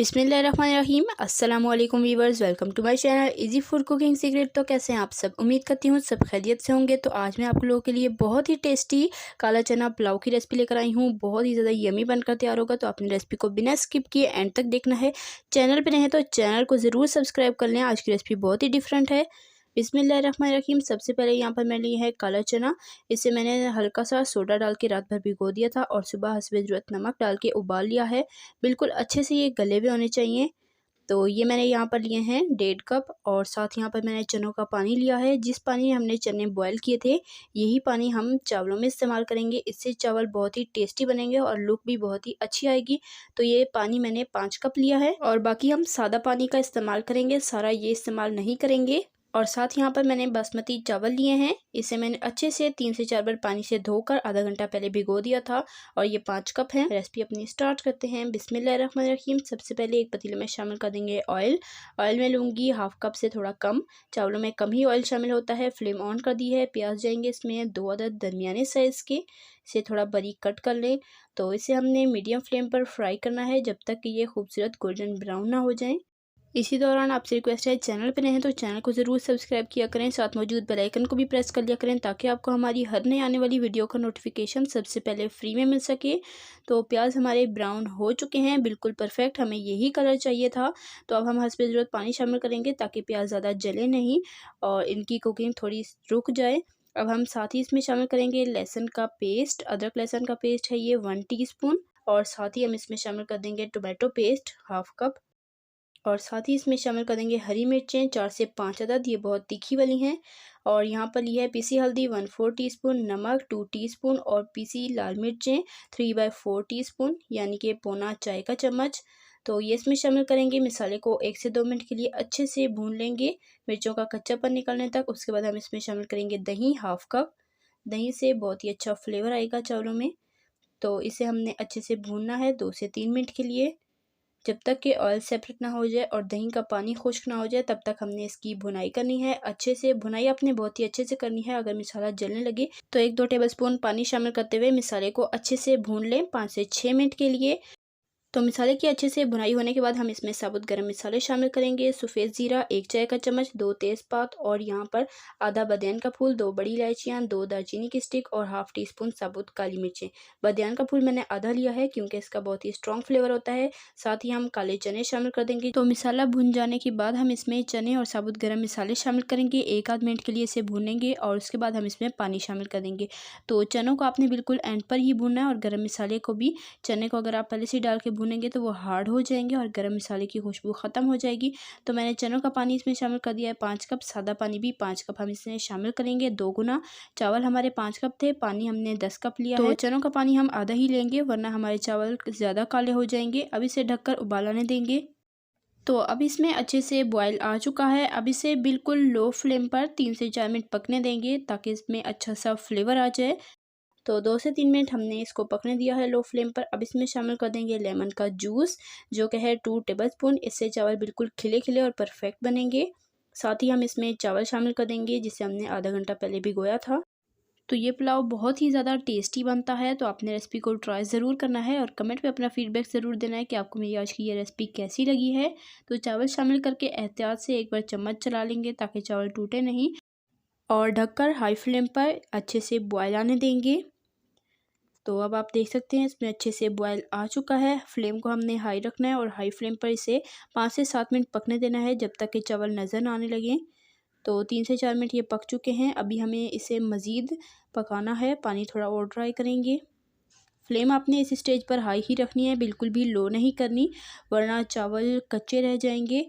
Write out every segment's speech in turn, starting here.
बिस्मिल्लाहिर्रहमानिर्रहीम। अस्सलाम वालेकुम viewers, welcome to my channel easy food cooking secret. तो कैसे हैं आप सब? उम्मीद करती हूँ सब खैरियत से होंगे। तो आज मैं आप लोगों के लिए बहुत ही टेस्टी काला चना पुलाव की रेसिपी लेकर आई हूँ। बहुत ही ज़्यादा यमी बनकर तैयार होगा। तो अपनी रेसिपी को बिना स्किप किए एंड तक देखना है। चैनल पर नहीं तो चैनल को ज़रूर सब्सक्राइब कर लें। आज की रेसिपी बहुत ही डिफरेंट है। बिस्मिल्लाहिर्रहमानिर्रहीम। सबसे पहले यहाँ पर मैं ली है काला चना। इसे मैंने हल्का सा सोडा डाल के रात भर भिगो दिया था और सुबह हस्बे ज़रूरत नमक डाल के उबाल लिया है। बिल्कुल अच्छे से ये गले हुए होने चाहिए। तो ये मैंने यहाँ पर लिए हैं 1.5 कप और साथ यहाँ पर मैंने चनों का पानी लिया है। जिस पानी में हमने चने बॉयल किए थे यही पानी हम चावलों में इस्तेमाल करेंगे। इससे चावल बहुत ही टेस्टी बनेंगे और लुक भी बहुत ही अच्छी आएगी। तो ये पानी मैंने 5 कप लिया है और बाकी हम सादा पानी का इस्तेमाल करेंगे, सारा ये इस्तेमाल नहीं करेंगे। और साथ यहाँ पर मैंने बासमती चावल लिए हैं। इसे मैंने अच्छे से 3 से 4 बार पानी से धोकर आधा घंटा पहले भिगो दिया था और ये 5 कप हैं। रेसिपी अपनी स्टार्ट करते हैं। बिस्मिल्लाहिर्रहमानिर्रहीम। सबसे पहले एक पतीले में शामिल कर देंगे ऑयल। ऑयल में लूँगी 1/2 कप से थोड़ा कम। चावलों में कम ही ऑयल शामिल होता है। फ्लेम ऑन कर दी है। प्याज जाएंगे इसमें 2 अदद दरमियाने साइज़ के। इसे थोड़ा बारीक कट कर लें। तो इसे हमने मीडियम फ्लेम पर फ्राई करना है जब तक कि ये खूबसूरत गोल्डन ब्राउन ना हो जाए। इसी दौरान आपसे रिक्वेस्ट है, चैनल पर नए हैं तो चैनल को ज़रूर सब्सक्राइब किया करें, साथ मौजूद बेल आइकन को भी प्रेस कर लिया करें ताकि आपको हमारी हर नई आने वाली वीडियो का नोटिफिकेशन सबसे पहले फ्री में मिल सके। तो प्याज हमारे ब्राउन हो चुके हैं, बिल्कुल परफेक्ट, हमें यही कलर चाहिए था। तो अब हम हस्बे ज़रूरत पानी शामिल करेंगे ताकि प्याज ज़्यादा जले नहीं और इनकी कुकिंग थोड़ी रुक जाए। अब हम साथ ही इसमें शामिल करेंगे लहसुन का पेस्ट। अदरक लहसुन का पेस्ट है ये 1 टीस्पून और साथ ही हम इसमें शामिल कर देंगे टोमेटो पेस्ट 1/2 कप और साथ ही इसमें शामिल कर देंगे हरी मिर्चें 4 से 5 अदद, ये बहुत तीखी वाली हैं। और यहाँ पर ली है पीसी हल्दी 1/4 टीस्पून, नमक 2 टीस्पून और पीसी लाल मिर्चें 3/4 टीस्पून यानी कि पौना चाय का चम्मच। तो ये इसमें शामिल करेंगे। मसाले को 1 से 2 मिनट के लिए अच्छे से भून लेंगे मिर्चों का कच्चापन निकलने तक। उसके बाद हम इसमें शामिल करेंगे दही 1/2 कप। दही से बहुत ही अच्छा फ्लेवर आएगा चावलों में। तो इसे हमने अच्छे से भूनना है 2 से 3 मिनट के लिए, जब तक कि ऑयल सेपरेट ना हो जाए और दही का पानी खुश्क ना हो जाए तब तक हमने इसकी भुनाई करनी है। अच्छे से भुनाई आपने बहुत ही अच्छे से करनी है। अगर मसाला जलने लगे तो 1-2 टेबलस्पून पानी शामिल करते हुए मसाले को अच्छे से भून लें 5 से 6 मिनट के लिए। तो मसाले की अच्छे से भुनाई होने के बाद हम इसमें साबुत गरम मसाले शामिल करेंगे। सफ़ेद ज़ीरा 1 चाय का चम्मच, 2 तेज़पात और यहाँ पर आधा बादियान का फूल, 2 बड़ी इलायचियाँ, 2 दालचीनी की स्टिक और 1/2 टीस्पून साबुत काली मिर्चें। बादियान का फूल मैंने आधा लिया है क्योंकि इसका बहुत ही स्ट्रॉन्ग फ्लेवर होता है। साथ ही हम काले चने शामिल कर देंगे। तो मसाला भुन जाने के बाद हम इसमें चने और साबुत गरम मसाले शामिल करेंगे। 1 आध मिनट के लिए इसे भूनेंगे और उसके बाद हम इसमें पानी शामिल कर देंगे। तो चनों को आपने बिल्कुल एंड पर ही भूनना है और गरम मसाले को भी। चने को अगर आप पहले से डाल के भूनेंगे तो वो हार्ड हो जाएंगे और गरम मसाले की खुशबू ख़त्म हो जाएगी। तो मैंने चनों का पानी इसमें शामिल कर दिया है 5 कप। सादा पानी भी 5 कप हम इसमें शामिल करेंगे, 2 गुना। चावल हमारे 5 कप थे, पानी हमने 10 कप लिया है। तो चनों का पानी हम आधा ही लेंगे वरना हमारे चावल ज़्यादा काले हो जाएंगे। अब इसे ढककर उबाल आने देंगे। तो अब इसमें अच्छे से बॉयल आ चुका है। अब इसे बिल्कुल लो फ्लेम पर 3 से 4 मिनट पकने देंगे ताकि इसमें अच्छा सा फ्लेवर आ जाए। तो 2 से 3 मिनट हमने इसको पकने दिया है लो फ्लेम पर। अब इसमें शामिल कर देंगे लेमन का जूस जो कि है 2 टेबलस्पून। इससे चावल बिल्कुल खिले खिले और परफेक्ट बनेंगे। साथ ही हम इसमें चावल शामिल कर देंगे जिसे हमने आधा घंटा पहले भिगोया था। तो ये पुलाव बहुत ही ज़्यादा टेस्टी बनता है। तो आपने रेसिपी को ट्राई ज़रूर करना है और कमेंट में अपना फीडबैक ज़रूर देना है कि आपको मेरी आज की ये रेसिपी कैसी लगी है। तो चावल शामिल करके एहतियात से एक बार चम्मच चला लेंगे ताकि चावल टूटे नहीं और ढककर हाई फ्लेम पर अच्छे से बॉयल आने देंगे। तो अब आप देख सकते हैं इसमें अच्छे से बॉयल आ चुका है। फ्लेम को हमने हाई रखना है और हाई फ्लेम पर इसे 5 से 7 मिनट पकने देना है जब तक कि चावल नज़र ना आने लगें। तो 3 से 4 मिनट ये पक चुके हैं। अभी हमें इसे मज़ीद पकाना है, पानी थोड़ा और ड्राई करेंगे। फ्लेम आपने इस स्टेज पर हाई ही रखनी है, बिल्कुल भी लो नहीं करनी वरना चावल कच्चे रह जाएंगे।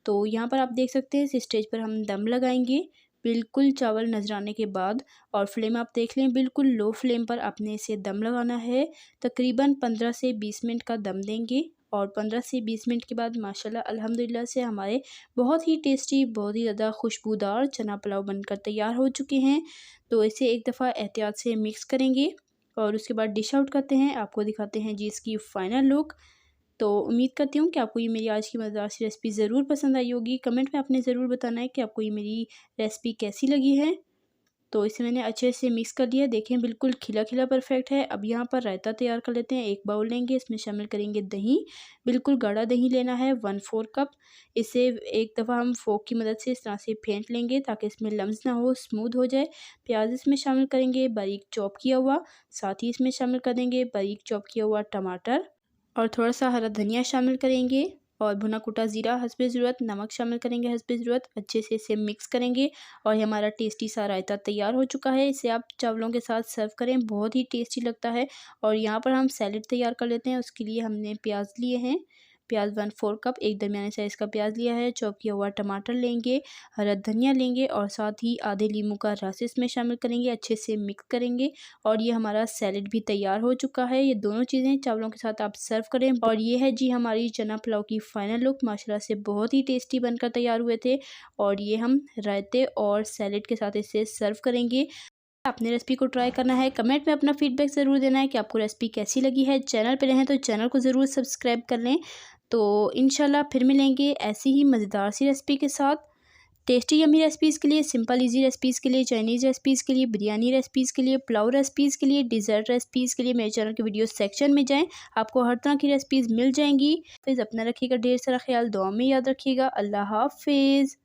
तो यहाँ पर आप देख सकते हैं इस स्टेज पर हम दम लगाएंगे बिल्कुल चावल नजर आने के बाद। और फ्लेम आप देख लें बिल्कुल लो फ्लेम पर आपने इसे दम लगाना है। तकरीबन 15 से 20 मिनट का दम देंगे और 15 से 20 मिनट के बाद माशाल्लाह अल्हम्दुलिल्लाह से हमारे बहुत ही टेस्टी, बहुत ही ज़्यादा खुशबूदार चना पुलाव बनकर तैयार हो चुके हैं। तो इसे एक दफ़ा एहतियात से मिक्स करेंगे और उसके बाद डिश आउट करते हैं। आपको दिखाते हैं जी इसकी फ़ाइनल लुक। तो उम्मीद करती हूँ कि आपको ये मेरी आज की मज़ेदार सी रेसिपी ज़रूर पसंद आई होगी। कमेंट में आपने ज़रूर बताना है कि आपको ये मेरी रेसिपी कैसी लगी है। तो इसे मैंने अच्छे से मिक्स कर लिया। देखें बिल्कुल खिला खिला परफेक्ट है। अब यहाँ पर रायता तैयार कर लेते हैं। एक बाउल लेंगे, इसमें शामिल करेंगे दही। बिल्कुल गाढ़ा दही लेना है, 1/4 कप। इसे एक दफ़ा हम फोक की मदद से इस तरह से फेंट लेंगे ताकि इसमें लम्स ना हो, स्मूथ हो जाए। प्याज इसमें शामिल करेंगे बारीक चॉप किया हुआ। साथ ही इसमें शामिल कर देंगे बारीक चॉप किया हुआ टमाटर और थोड़ा सा हरा धनिया शामिल करेंगे और भुना कुटा ज़ीरा हस्बे ज़रूरत, नमक शामिल करेंगे हस्बे ज़रूरत। अच्छे से इसे मिक्स करेंगे और ये हमारा टेस्टी सा रायता तैयार हो चुका है। इसे आप चावलों के साथ सर्व करें, बहुत ही टेस्टी लगता है। और यहाँ पर हम सैलेड तैयार कर लेते हैं। उसके लिए हमने प्याज लिए हैं, प्याज 1/4 कप, एक दरमियाने साइज़ का प्याज लिया है। चॉप किया हुआ टमाटर लेंगे, हरा धनिया लेंगे और साथ ही आधे लीमू का रस इसमें शामिल करेंगे। अच्छे से मिक्स करेंगे और ये हमारा सैलेड भी तैयार हो चुका है। ये दोनों चीज़ें चावलों के साथ आप सर्व करें। और ये है जी हमारी चना पुलाव की फ़ाइनल लुक। माशाल्लाह से बहुत ही टेस्टी बनकर तैयार हुए थे और ये हम रायते और सैलेड के साथ इसे सर्व करेंगे। आपने रेसिपी को ट्राई करना है, कमेंट में अपना फीडबैक ज़रूर देना है कि आपको रेसिपी कैसी लगी है। चैनल पे रहें तो चैनल को ज़रूर सब्सक्राइब कर लें। तो इंशाल्लाह फिर मिलेंगे ऐसी ही मज़ेदार सी रेसिपी के साथ। टेस्टी यम्मी रेसिपीज़ के लिए, सिंपल इजी रेसिपीज़ के लिए, चाइनीज़ रेसिपीज़ के लिए, बिरयानी रेसिपीज़ के लिए, पुलाव रेसिपीज़ के लिए, डिज़र्ट रेसिपीज़ के लिए मेरे चैनल के वीडियो सेक्शन में जाएँ, आपको हर तरह की रेसिपीज़ मिल जाएंगी। फिर अपना रखिएगा ढेर सारा ख्याल, दुआ में याद रखिएगा। अल्लाह हाफ़िज़।